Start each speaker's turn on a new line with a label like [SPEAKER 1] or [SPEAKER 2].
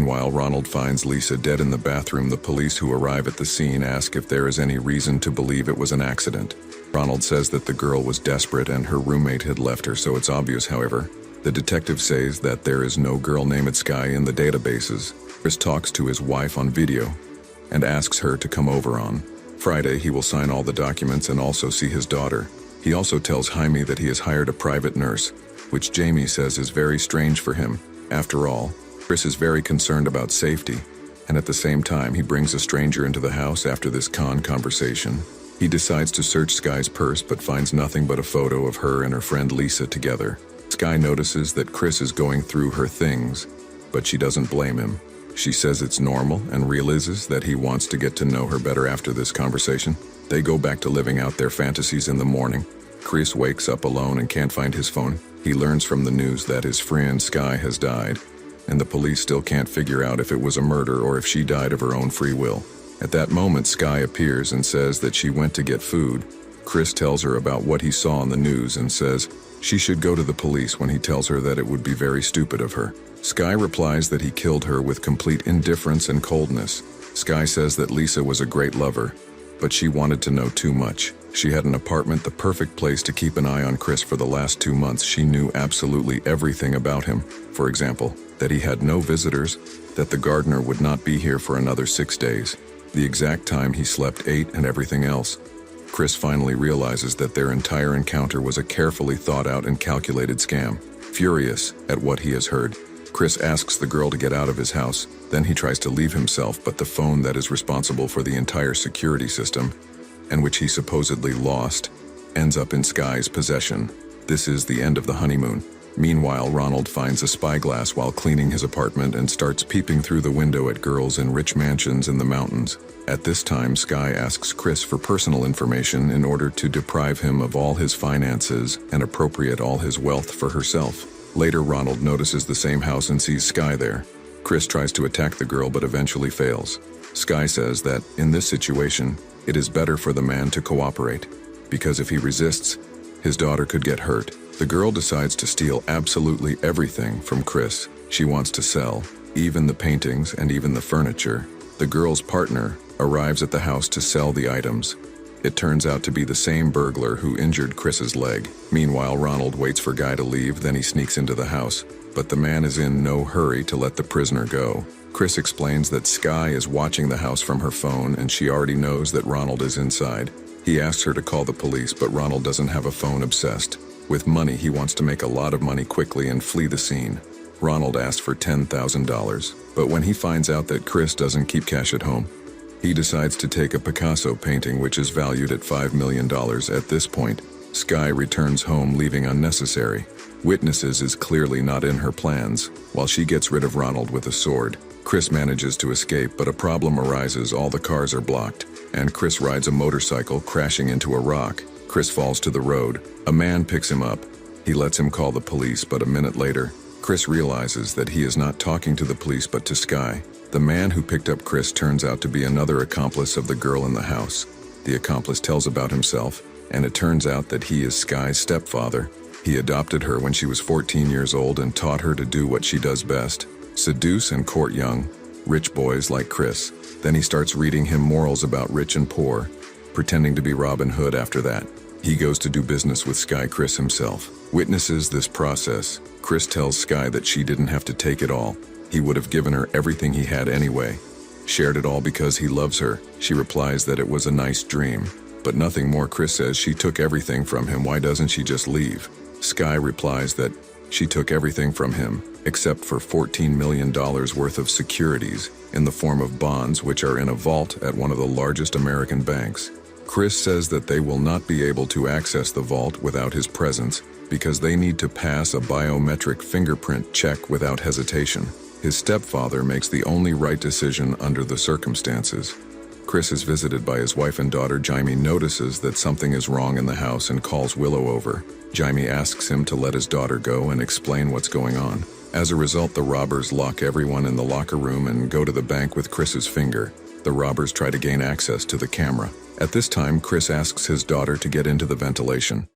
[SPEAKER 1] Meanwhile, Ronald finds Lisa dead in the bathroom. The police who arrive at the scene ask if there is any reason to believe it was an accident. Ronald says that the girl was desperate and her roommate had left her, so it's obvious. However, the detective says that there is no girl named Sky in the databases. Chris talks to his wife on video and asks her to come over on Friday. He will sign all the documents and also see his daughter. He also tells Jaime that he has hired a private nurse, which Jamie says is very strange for him. After all, Chris is very concerned about safety, and at the same time he brings a stranger into the house. After this conversation, he decides to search Sky's purse but finds nothing but a photo of her and her friend Lisa together. Sky notices that Chris is going through her things, but she doesn't blame him. She says it's normal and realizes that he wants to get to know her better. After this conversation, they go back to living out their fantasies. In the morning, Chris wakes up alone and can't find his phone. He learns from the news that his friend Sky has died, and the police still can't figure out if it was a murder or if she died of her own free will. At that moment, Sky appears and says that she went to get food. Chris tells her about what he saw on the news and says she should go to the police when he tells her that it would be very stupid of her. Sky replies that he killed her with complete indifference and coldness. Sky says that Lisa was a great lover, but she wanted to know too much. She had an apartment, the perfect place to keep an eye on Chris. For the last 2 months, she knew absolutely everything about him. For example, that he had no visitors, that the gardener would not be here for another 6 days, the exact time he slept, ate, and everything else. Chris finally realizes that their entire encounter was a carefully thought out and calculated scam. Furious at what he has heard, Chris asks the girl to get out of his house. Then he tries to leave himself, but the phone that is responsible for the entire security system, and which he supposedly lost, ends up in Sky's possession. This is the end of the honeymoon. Meanwhile, Ronald finds a spyglass while cleaning his apartment and starts peeping through the window at girls in rich mansions in the mountains. At this time, Sky asks Chris for personal information in order to deprive him of all his finances and appropriate all his wealth for herself. Later, Ronald notices the same house and sees Sky there. Chris tries to attack the girl but eventually fails. Sky says that, in this situation, it is better for the man to cooperate, because if he resists, his daughter could get hurt. The girl decides to steal absolutely everything from Chris. She wants to sell, even the paintings and even the furniture. The girl's partner arrives at the house to sell the items. It turns out to be the same burglar who injured Chris's leg. Meanwhile, Ronald waits for Guy to leave, then he sneaks into the house, but the man is in no hurry to let the prisoner go. Chris explains that Sky is watching the house from her phone and she already knows that Ronald is inside. He asks her to call the police, but Ronald doesn't have a phone. Obsessed with money, he wants to make a lot of money quickly and flee the scene. Ronald asks for $10,000, but when he finds out that Chris doesn't keep cash at home, he decides to take a Picasso painting which is valued at $5 million. At this point, Sky returns home, leaving unnecessary witnesses is clearly not in her plans. While she gets rid of Ronald with a sword, Chris manages to escape, but a problem arises. All the cars are blocked, and Chris rides a motorcycle, crashing into a rock. Chris falls to the road. A man picks him up. He lets him call the police, but a minute later, Chris realizes that he is not talking to the police but to Sky. The man who picked up Chris turns out to be another accomplice of the girl in the house. The accomplice tells about himself, and it turns out that he is Sky's stepfather. He adopted her when she was 14 years old and taught her to do what she does best: seduce and court young, rich boys like Chris. Then he starts reading him morals about rich and poor, pretending to be Robin Hood. After that, he goes to do business with Sky. Chris himself witnesses this process. Chris tells Sky that she didn't have to take it all. He would have given her everything he had anyway. Shared it all because he loves her. She replies that it was a nice dream, but nothing more. Chris says she took everything from him. Why doesn't she just leave? Sky replies that she took everything from him, except for $14 million worth of securities in the form of bonds which are in a vault at one of the largest American banks. Chris says that they will not be able to access the vault without his presence because they need to pass a biometric fingerprint check without hesitation. His stepfather makes the only right decision under the circumstances. Chris is visited by his wife and daughter. Jaime notices that something is wrong in the house and calls Willow over. Jaime asks him to let his daughter go and explain what's going on. As a result, the robbers lock everyone in the locker room and go to the bank with Chris's finger. The robbers try to gain access to the camera. At this time, Chris asks his daughter to get into the ventilation.